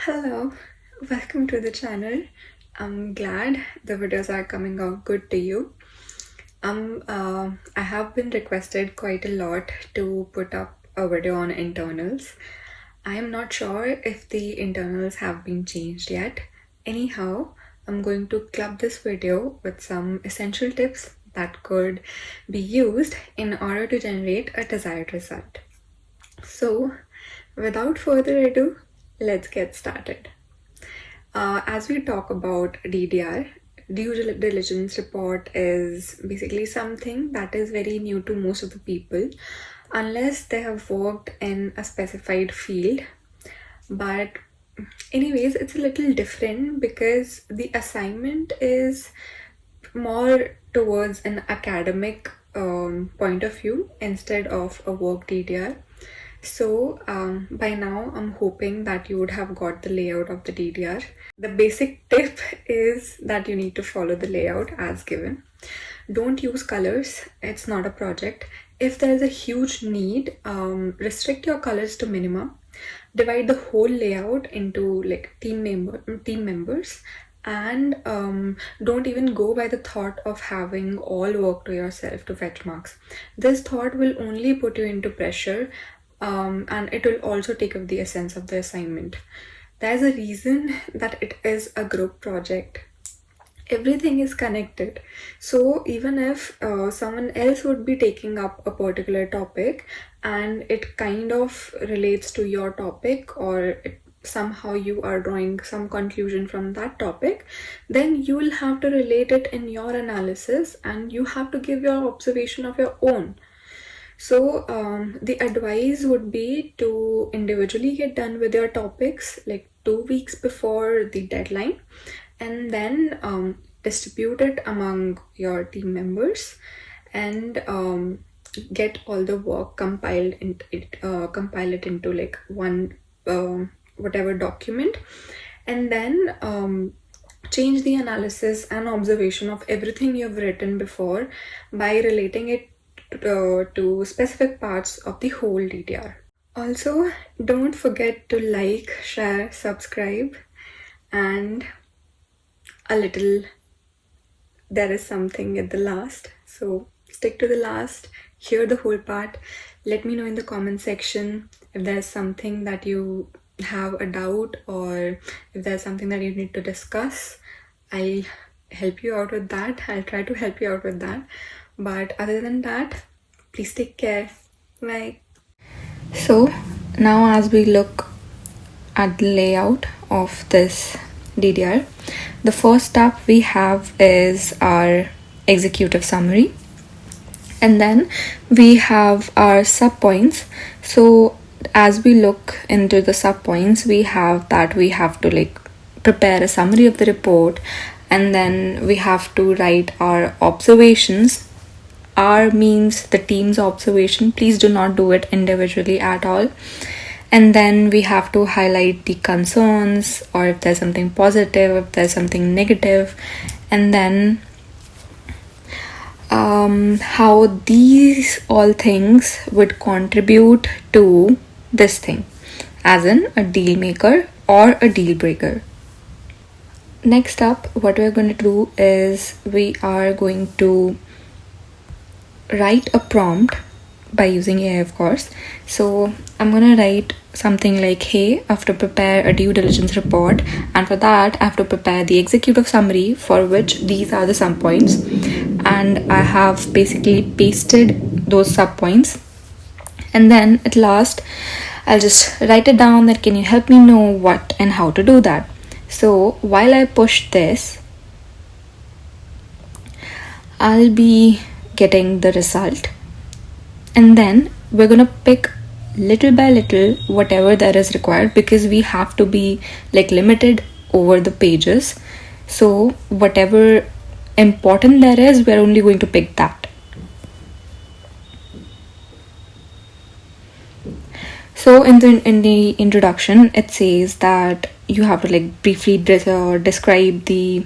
Hello, welcome to the channel. I'm glad the videos are coming out good to you. I have been requested quite a lot to put up a video on internals. I am not sure if the internals have been changed yet. Anyhow, I'm going to club this video with some essential tips that could be used in order to generate a desired result. So, without further ado, let's get started. As we talk about DDR, due diligence report is basically something that is very new to most of the people, unless they have worked in a specified field. But, anyways, it's a little different because the assignment is more towards an academic point of view instead of a work DDR. So by now I'm hoping that you would have got the layout of the DDR. The basic tip is that you need to follow the layout as given. Don't use colors, it's not a project. If there is a huge need, restrict your colors to minimum. Divide the whole layout into like team members, and don't even go by the thought of having all work to yourself to fetch marks. This thought will only put you into pressure, and it will also take up the essence of the assignment. There's a reason that it is a group project. Everything is connected. So even if someone else would be taking up a particular topic and it kind of relates to your topic, or somehow you are drawing some conclusion from that topic, then you will have to relate it in your analysis and you have to give your observation of your own. So the advice would be to individually get done with your topics like 2 weeks before the deadline, and then distribute it among your team members, and get all the work compiled in compile it into like one whatever document, and then change the analysis and observation of everything you've written before by relating it to specific parts of the whole DDR. Also, don't forget to like, share, subscribe, and a little, there is something at the last. So stick to the last, hear the whole part. Let me know in the comment section if there's something that you have a doubt, or if there's something that you need to discuss. I'll help you out with that. I'll try to help you out with that. But other than that, please take care. Bye. So now as we look at the layout of this DDR, the first step we have is our executive summary, and then we have our subpoints. So as we look into the subpoints, we have that we have to like prepare a summary of the report, and then we have to write our observations. R means the team's observation. Please do not do it individually at all. And then we have to highlight the concerns, or if there's something positive, if there's something negative, and then how these all things would contribute to this thing, as in a deal maker or a deal breaker. Next up, what we're going to do is we are going to write a prompt by using AI, of course. So I'm gonna write something like, hey, I have to prepare a due diligence report, and for that I have to prepare the executive summary, for which these are the subpoints, and I have basically pasted those subpoints. And then at last I'll just write it down that can you help me know what and how to do that. So while I push this, I'll be getting the result, and then we're gonna pick little by little whatever that is required, because we have to be like limited over the pages. So whatever important there is, we're only going to pick that. So in the introduction, it says that you have to like briefly describe the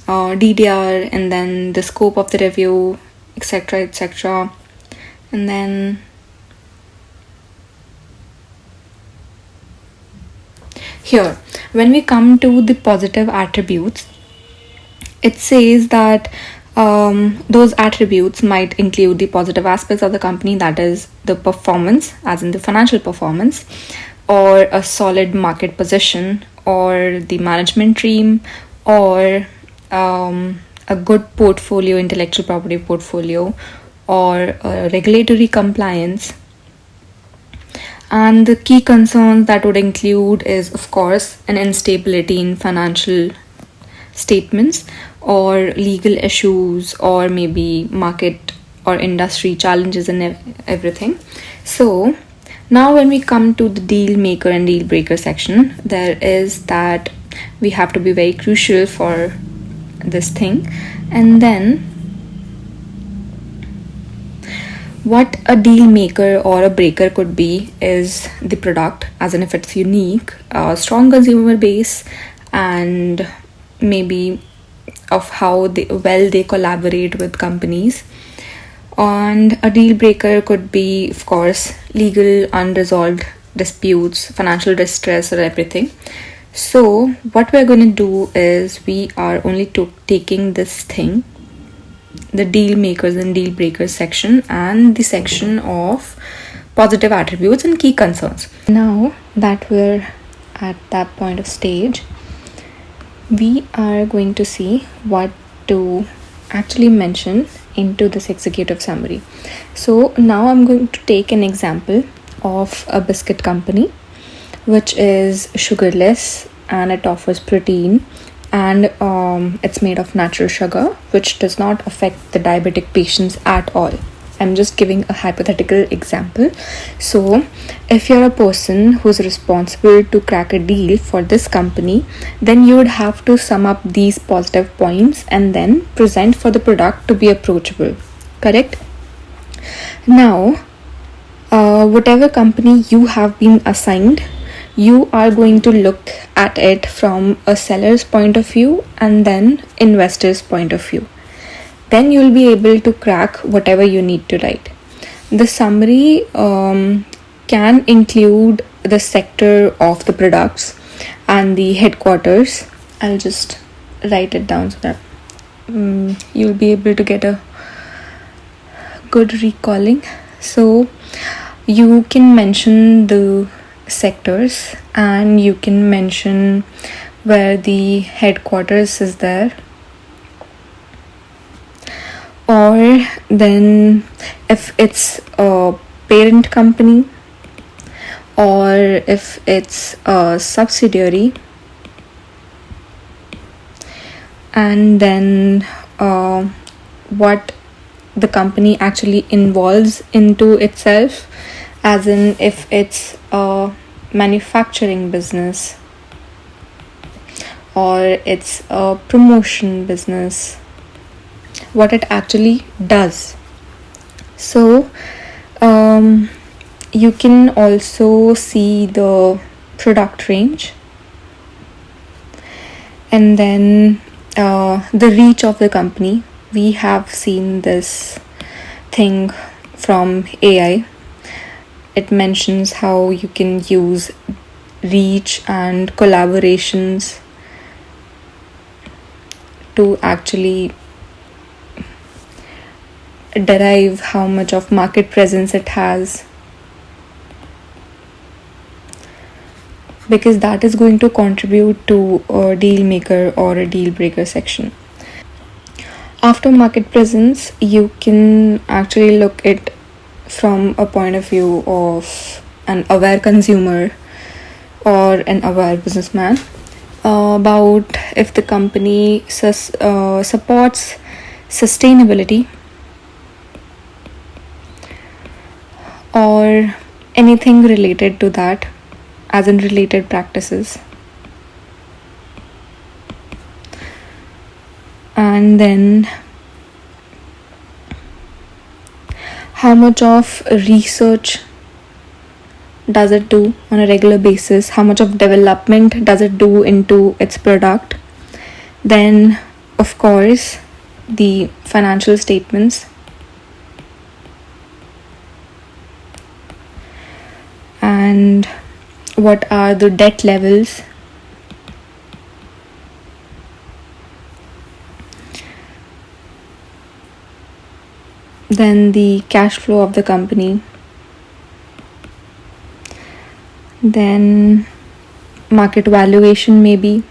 DDR, and then the scope of the review, etc, etc. And then here when we come to the positive attributes, it says that those attributes might include the positive aspects of the company, that is, the performance, as in the financial performance, or a solid market position, or the management team, or a good portfolio, intellectual property portfolio, or regulatory compliance. And the key concerns that would include is, of course, an instability in financial statements, or legal issues, or maybe market or industry challenges and everything. So now when we come to the deal maker and deal breaker section, there is that we have to be very crucial for this thing. And then what a deal maker or a breaker could be is the product, as in if it's unique, a strong consumer base, and maybe of how they collaborate with companies. And a deal breaker could be, of course, legal unresolved disputes, financial distress, or everything. So what we're going to do is we are only taking this thing, the deal makers and deal breakers section, and the section of positive attributes and key concerns. Now that we're at that point of stage, we are going to see what to actually mention into this executive summary. So now I'm going to take an example of a biscuit company which is sugarless, and it offers protein, and it's made of natural sugar, which does not affect the diabetic patients at all. I'm just giving a hypothetical example. So if you're a person who's responsible to crack a deal for this company, then you would have to sum up these positive points and then present for the product to be approachable. Correct? Now, whatever company you have been assigned, you are going to look at it from a seller's point of view and then investor's point of view. Then you'll be able to crack whatever you need to write. The summary can include the sector of the products and the headquarters. I'll just write it down so that you'll be able to get a good recalling. So you can mention the sectors, and you can mention where the headquarters is there, or then if it's a parent company or if it's a subsidiary, and then what the company actually involves into itself, as in if it's a manufacturing business or it's a promotion business, what it actually does. So you can also see the product range, and then the reach of the company. We have seen this thing from AI. It mentions how you can use reach and collaborations to actually derive how much of market presence it has, because that is going to contribute to a deal maker or a deal breaker section. After market presence, you can actually look at from a point of view of an aware consumer or an aware businessman about if the company supports sustainability or anything related to that, as in related practices. And then how much of research does it do on a regular basis, how much of development does it do into its product. Then of course the financial statements, and what are the debt levels, then the cash flow of the company, then market valuation maybe,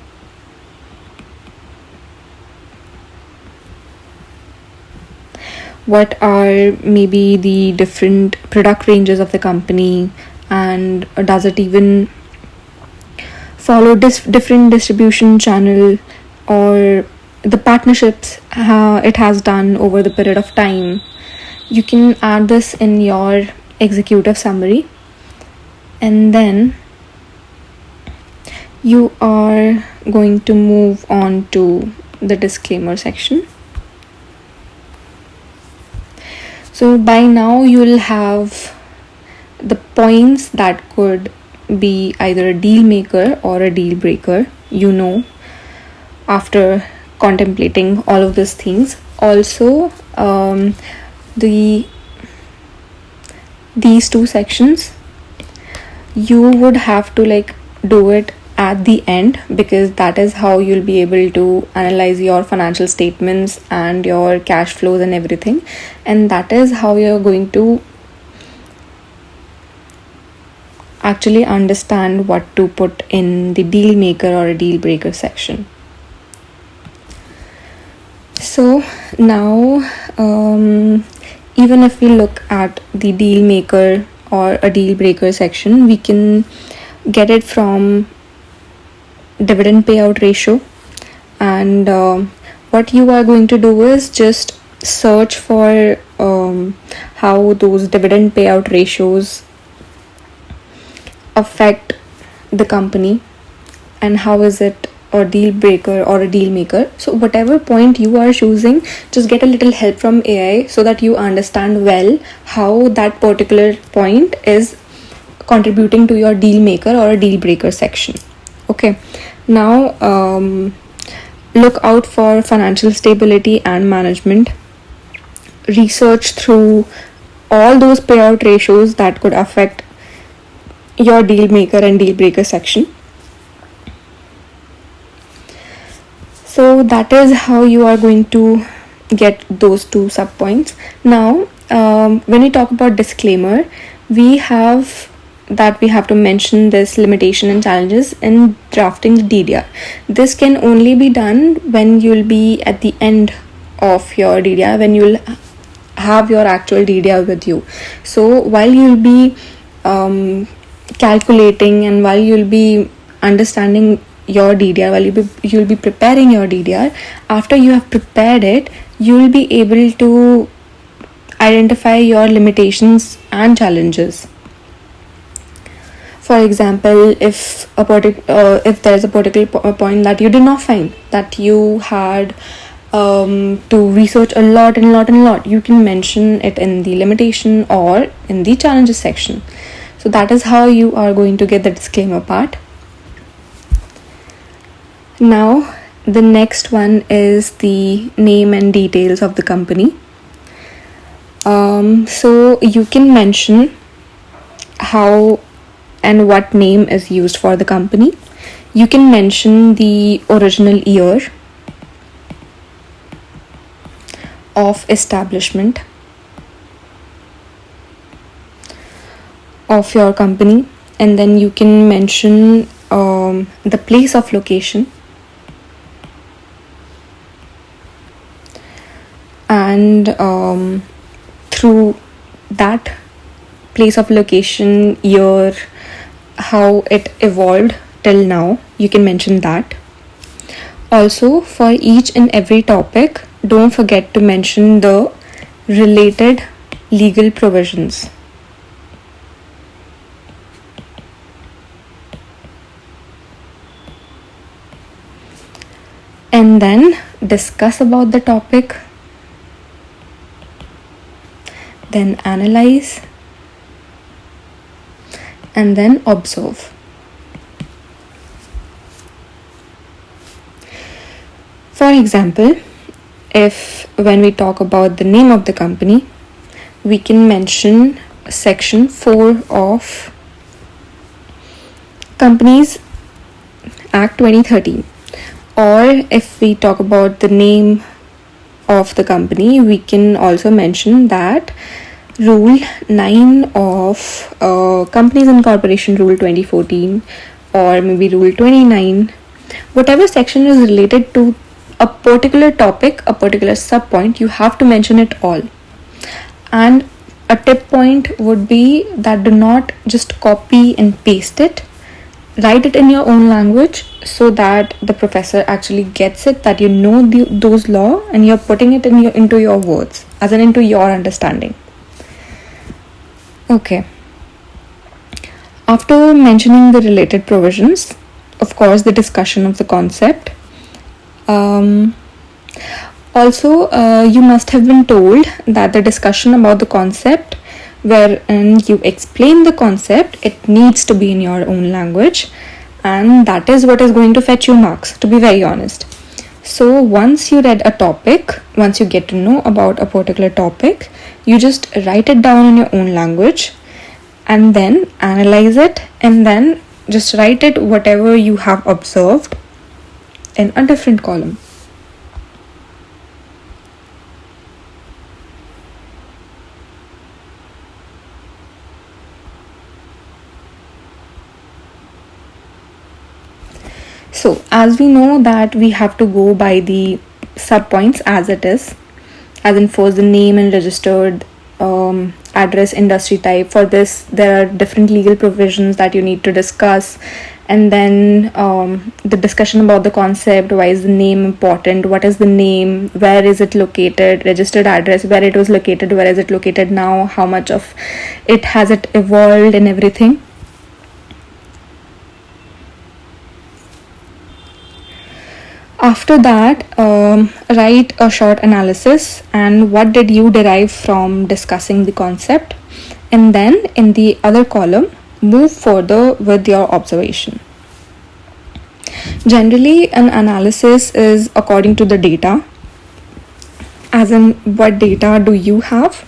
what are maybe the different product ranges of the company, and does it even follow different distribution channel, or the partnerships it has done over the period of time. You can add this in your executive summary, and then you are going to move on to the disclaimer section. So by now you'll have the points that could be either a deal maker or a deal breaker, after contemplating all of these things. Also, these two sections, you would have to do it at the end, because that is how you'll be able to analyze your financial statements and your cash flows and everything, and that is how you're going to actually understand what to put in the deal maker or a deal breaker section. So now, even if we look at the deal maker or a deal breaker section, we can get it from dividend payout ratio. And what you are going to do is just search for how those dividend payout ratios affect the company, and how is it a deal breaker or a deal maker. So whatever point you are choosing, just get a little help from AI so that you understand well how that particular point is contributing to your deal maker or a deal breaker section. Okay, now look out for financial stability and management. Research through all those payout ratios that could affect your deal maker and deal breaker section. So that is how you are going to get those two sub points. Now, when we talk about disclaimer, we have to mention this limitation and challenges in drafting the DDR. This can only be done when you'll be at the end of your DDR, when you'll have your actual DDR with you. So while you'll be calculating, and while you'll be understanding your DDR, while you'll be preparing your DDR, after you have prepared it, you'll be able to identify your limitations and challenges. For example, if there is a particular point that you did not find, that you had to research a lot, you can mention it in the limitation or in the challenges section. So that is how you are going to get the disclaimer part. Now, the next one is the name and details of the company. So you can mention how and what name is used for the company. You can mention the original year of establishment of your company, and then you can mention the place of location, and through that place of location, year, how it evolved till now, you can mention that. Also, for each and every topic, don't forget to mention the related legal provisions. And then discuss about the topic, then analyze, and then observe. For example, when we talk about the name of the company, we can mention section 4 of Companies Act 2013. Or if we talk about the name of the company, we can also mention that Rule 9 of Companies and Corporation Rule 2014, or maybe Rule 29, whatever section is related to a particular topic, a particular sub point, you have to mention it all. And a tip point would be that do not just copy and paste it. Write it in your own language so that the professor actually gets it, that you know those law and you're putting it into your words, as in into your understanding. Okay. After mentioning the related provisions, of course, the discussion of the concept. Also, you must have been told that the discussion about the concept, wherein you explain the concept, it needs to be in your own language, and that is what is going to fetch you marks, to be very honest. So once you read a topic, once you get to know about a particular topic, you just write it down in your own language and then analyze it, and then just write it whatever you have observed in a different column. So as we know that we have to go by the sub points as it is, as in first the name and registered address, industry type. For this, there are different legal provisions that you need to discuss, and then the discussion about the concept. Why is the name important? What is the name? Where is it located? Registered address, where it was located, where is it located now? How much of it has it evolved, and everything. After that, write a short analysis and what did you derive from discussing the concept, and then in the other column, move further with your observation. Generally, an analysis is according to the data, as in what data do you have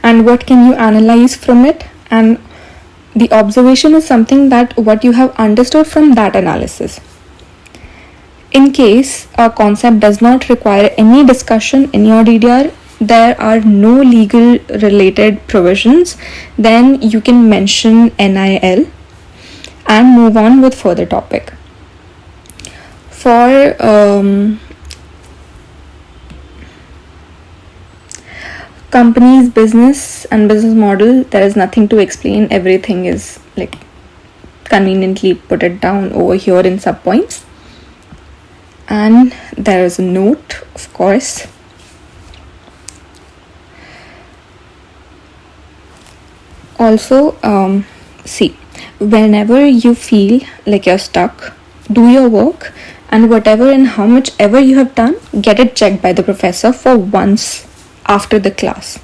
and what can you analyze from it, and the observation is something that what you have understood from that analysis. In case a concept does not require any discussion in your DDR, there are no legal related provisions, then you can mention NIL and move on with further topic. For company's business and business model, there is nothing to explain. Everything is like conveniently put it down over here in sub points. And there is a note, of course. Also, see, whenever you feel like you're stuck, do your work, and whatever and how much ever you have done, get it checked by the professor for once after the class.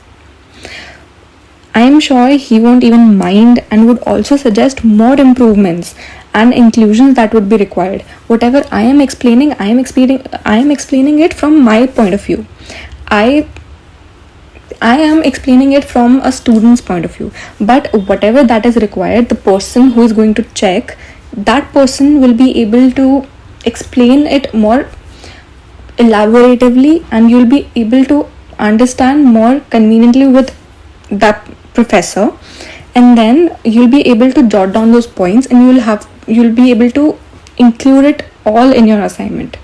I am sure he won't even mind and would also suggest more improvements and inclusions that would be required. Whatever I am explaining it from my point of view. I am explaining it from a student's point of view. But whatever that is required, the person who is going to check, that person will be able to explain it more elaboratively, and you'll be able to understand more conveniently with that professor, and then you'll be able to jot down those points, and you'll be able to include it all in your assignment.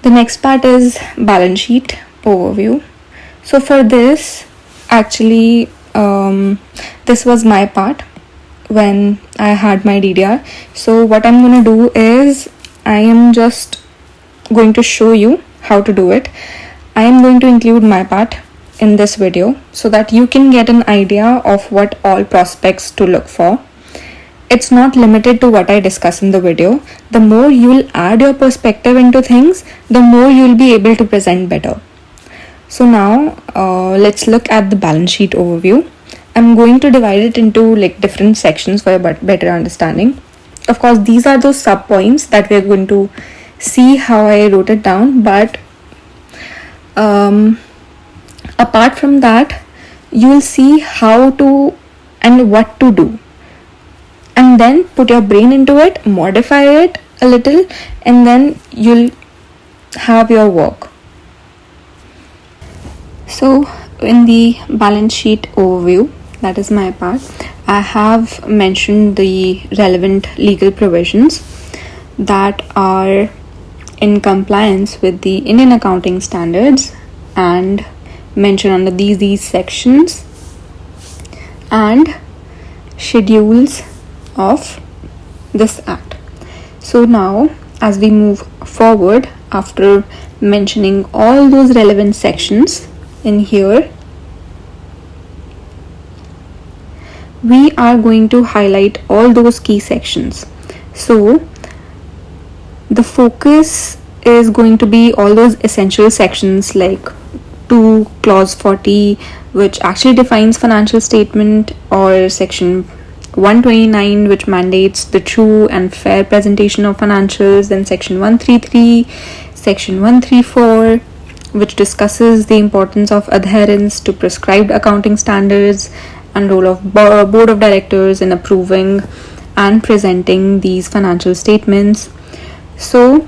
The next part is balance sheet overview. So for this, actually, this was my part when I had my DDR. So what I'm going to do is I am just going to show you how to do it. I am going to include my part in this video so that you can get an idea of what all prospects to look for. It's not limited to what I discuss in the video. The more you will add your perspective into things, the more you will be able to present better. So now let's look at the balance sheet overview. I'm going to divide it into like different sections for a better understanding. Of course, these are those sub points that we're going to see how I wrote it down, but apart from that, you will see how to and what to do, and then put your brain into it, modify it a little, and then you'll have your work. So, in the balance sheet overview, that is my part, I have mentioned the relevant legal provisions that are in compliance with the Indian accounting standards and mentioned under these sections and schedules of this act. So now, as we move forward, after mentioning all those relevant sections in here, we are going to highlight all those key sections. So the focus is going to be all those essential sections like 2 clause 40, which actually defines financial statement, or section 129, which mandates the true and fair presentation of financials, then section 133, section 134, which discusses the importance of adherence to prescribed accounting standards and role of board of directors in approving and presenting these financial statements. So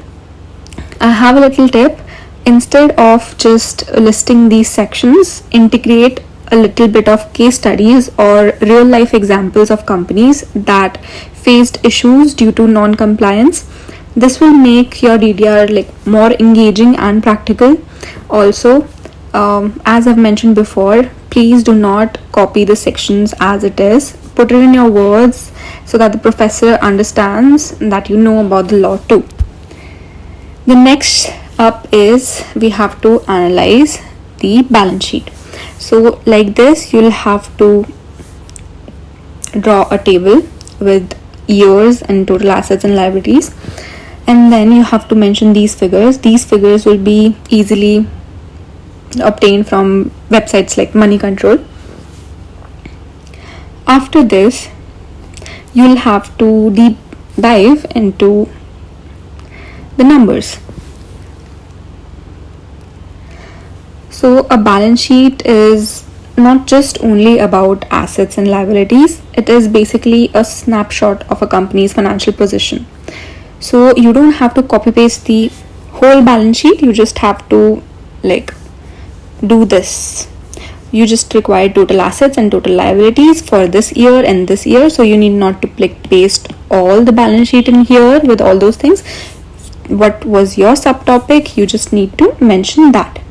I have a little tip. Instead of just listing these sections, integrate a little bit of case studies or real life examples of companies that faced issues due to non-compliance. This will make your DDR more engaging and practical. Also, as I've mentioned before, please do not copy the sections as it is. Put it in your words so that the professor understands that you know about the law too. The next up is we have to analyze the balance sheet. So like this, you'll have to draw a table with years and total assets and liabilities, and then you have to mention these figures. These figures will be easily obtained from websites like Money Control. After this, you'll have to deep dive into the numbers. So a balance sheet is not just only about assets and liabilities, it is basically a snapshot of a company's financial position. So you don't have to copy paste the whole balance sheet, you just have to do this. You just require total assets and total liabilities for this year and this year, so you need not to paste all the balance sheet in here with all those things. What was your subtopic, you just need to mention that,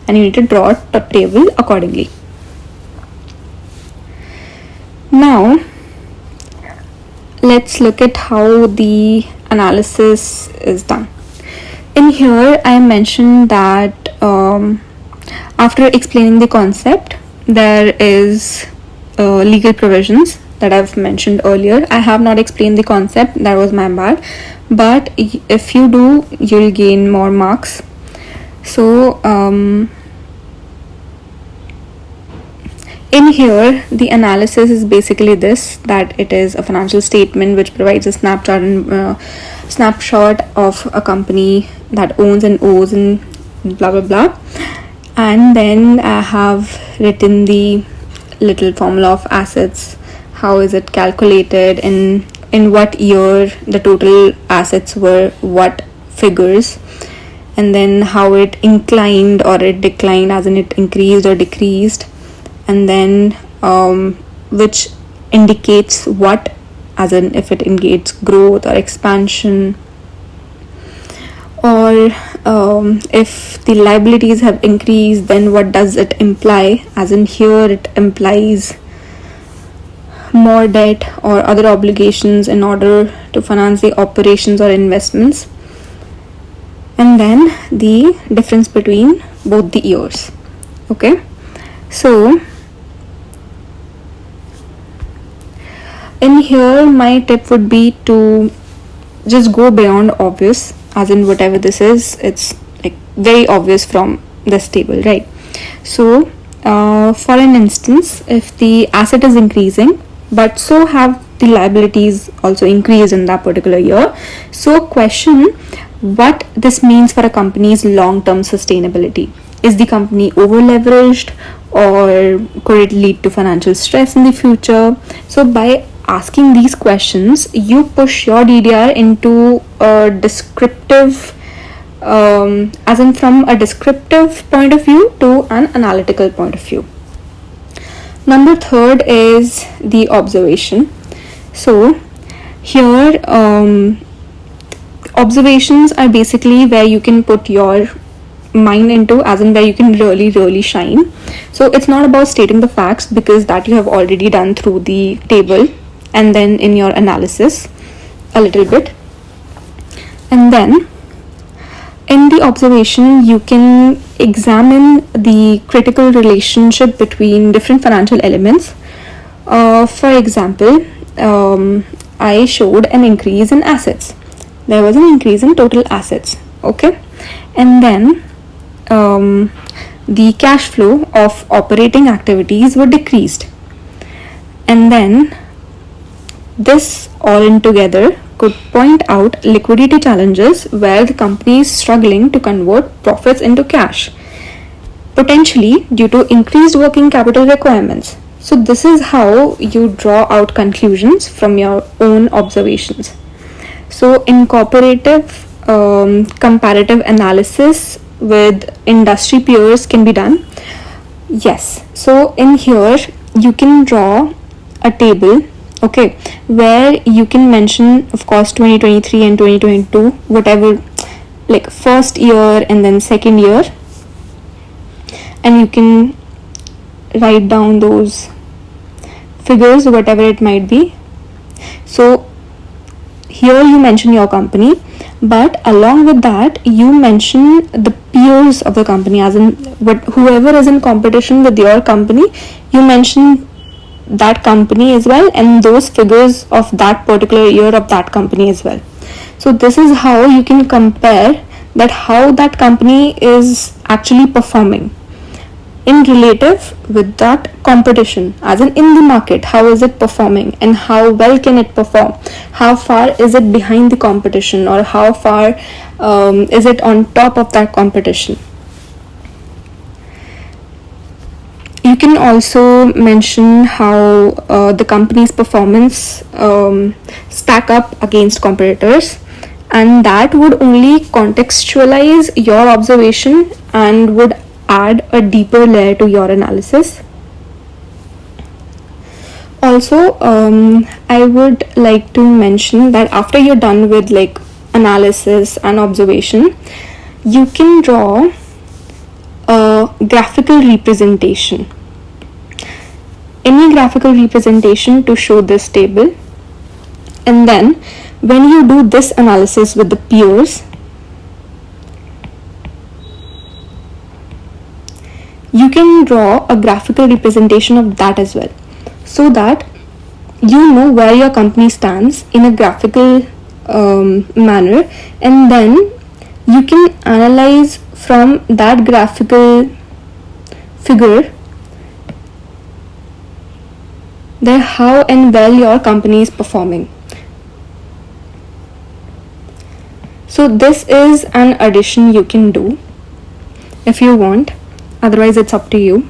and you need to draw a table accordingly. Now let's look at how the analysis is done. In here I mentioned that after explaining the concept, there is legal provisions that I've mentioned earlier. I have not explained the concept, that was my bad, but if you do, you'll gain more marks. So in here, the analysis is basically this, that it is a financial statement which provides a snapshot of a company that owns and owes and blah blah blah. And then I have written the little formula of assets. How is it calculated, in what year the total assets were what figures, and then how it inclined or it declined, as in it increased or decreased, and then which indicates what, as in if it indicates growth or expansion, or if the liabilities have increased, then what does it imply, as in here it implies more debt or other obligations in order to finance the operations or investments, and then the difference between both the years. Okay, so in here my tip would be to just go beyond obvious, as in whatever this is, it's very obvious from this table, right? So for an instance, if the asset is increasing but so have the liabilities also increased in that particular year, so question what this means for a company's long-term sustainability. Is the company over leveraged, or could it lead to financial stress in the future? So by asking these questions, you push your DDR into a descriptive as in from a descriptive point of view to an analytical point of view. Number third is the observation. So here observations are basically where you can put your mind into, as in where you can really shine. So it's not about stating the facts, because that you have already done through the table and then in your analysis a little bit. And then in the observation you can examine the critical relationship between different financial elements. For example, I showed an increase in assets. There was an increase in total assets, okay? And then the cash flow of operating activities were decreased. And then this all in together could point out liquidity challenges where the company is struggling to convert profits into cash, potentially due to increased working capital requirements. So this is how you draw out conclusions from your own observations. So incorporative comparative analysis with industry peers can be done. Yes, so in here you can draw a table, okay, where you can mention, of course, 2023 and 2022, whatever, like first year and then second year, and you can write down those figures, whatever it might be. So here you mention your company, but along with that you mention the peers of the company, as in whoever is in competition with your company, you mention that company as well, and those figures of that particular year of that company as well. So this is how you can compare that how that company is actually performing in relative with that competition, as in the market, how is it performing and how well can it perform, how far is it behind the competition, or how far is it on top of that competition. You can also mention how the company's performance stack up against competitors, and that would only contextualize your observation and would add a deeper layer to your analysis. Also, I would like to mention that after you're done with like analysis and observation, you can draw a graphical representation, any graphical representation to show this table. And then when you do this analysis with the peers, you can draw a graphical representation of that as well, so that you know where your company stands in a graphical manner, and then you can analyze from that graphical figure that how and well your company is performing. So this is an addition you can do if you want, otherwise it's up to you.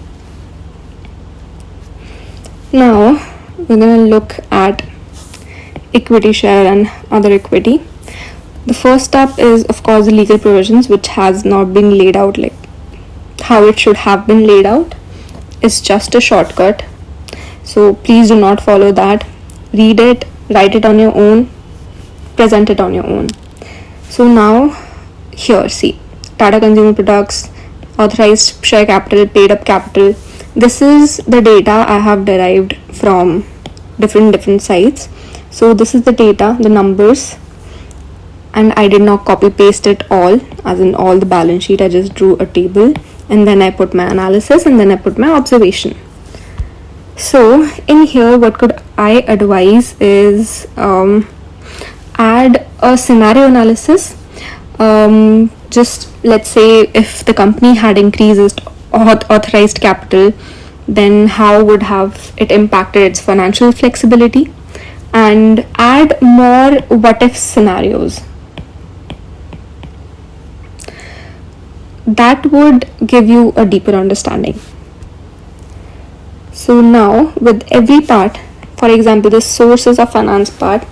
Now we're going to look at equity share and other equity. The first step is, of course, the legal provisions, which has not been laid out like how it should have been laid out. It's just a shortcut, so please do not follow that. Read it, write it on your own, present it on your own. So now here, see, Tata Consumer Products, authorized share capital, paid up capital. This is the data I have derived from different sites. So this is the data, the numbers, and I did not copy paste it all, as in all the balance sheet. I just drew a table and then I put my analysis and then I put my observation. So in here, what could I advise is add a scenario analysis. Just let's say if the company had increased authorized capital, then how would have it impacted its financial flexibility, and add more what if scenarios. That would give you a deeper understanding. So now with every part, for example, the sources of finance part,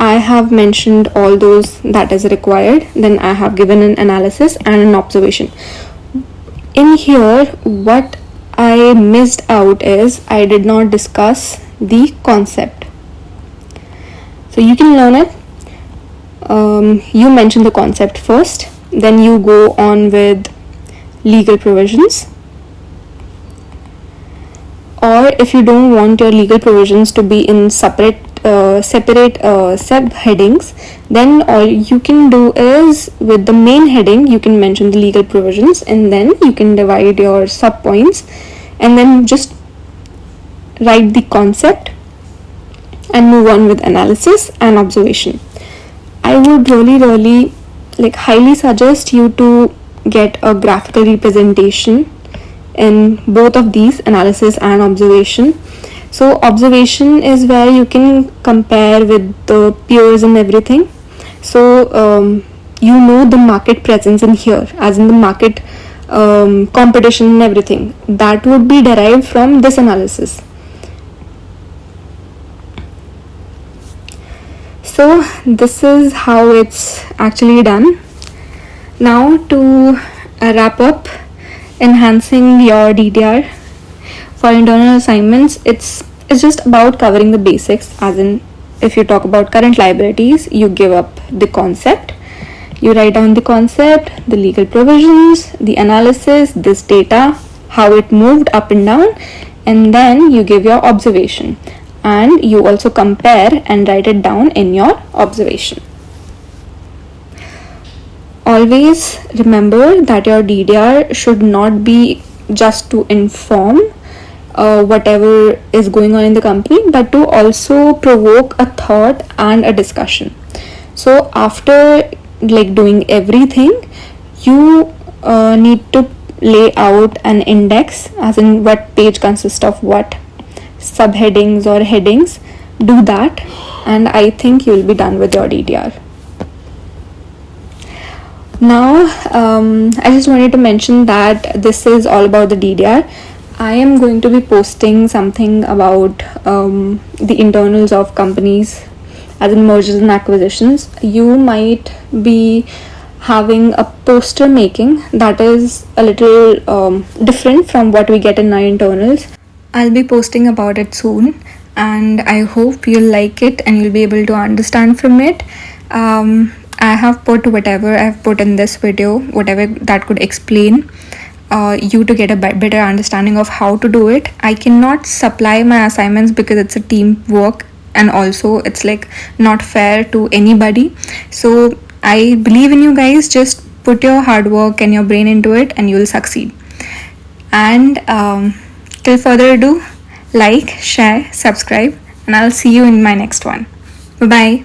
I have mentioned all those that is required. Then I have given an analysis and an observation. In here, what I missed out is I did not discuss the concept. So you can learn it. You mention the concept first, then you go on with legal provisions. Or if you don't want your legal provisions to be in separate subheadings, then all you can do is with the main heading you can mention the legal provisions, and then you can divide your sub points and then just write the concept and move on with analysis and observation. I would really highly suggest you to get a graphical representation in both of these, analysis and observation. So observation is where you can compare with the peers and everything. So you know the market presence in here, as in the market competition and everything, that would be derived from this analysis. So this is how it's actually done. Now to wrap up, enhancing your DDR for internal assignments, it's just about covering the basics, as in if you talk about current liabilities, you give up the concept, you write down the concept, the legal provisions, the analysis, this data, how it moved up and down, and then you give your observation, and you also compare and write it down in your observation. Always remember that your DDR should not be just to inform whatever is going on in the company, but to also provoke a thought and a discussion. So after doing everything, you need to lay out an index, as in what page consists of what subheadings or headings. Do that, and I think you'll be done with your DDR. Now I just wanted to mention that this is all about the DDR. I am going to be posting something about the internals of companies, as in mergers and acquisitions. You might be having a poster making that is a little different from what we get in our internals. I'll be posting about it soon, and I hope you'll like it and you'll be able to understand from it. I have put whatever I've put in this video, whatever that could explain you to get a better understanding of how to do it. I cannot supply my assignments because it's a team work, and also it's not fair to anybody. So I believe in you guys. Just put your hard work and your brain into it and you'll succeed. And till further ado, like, share, subscribe, and I'll see you in my next one. Bye bye.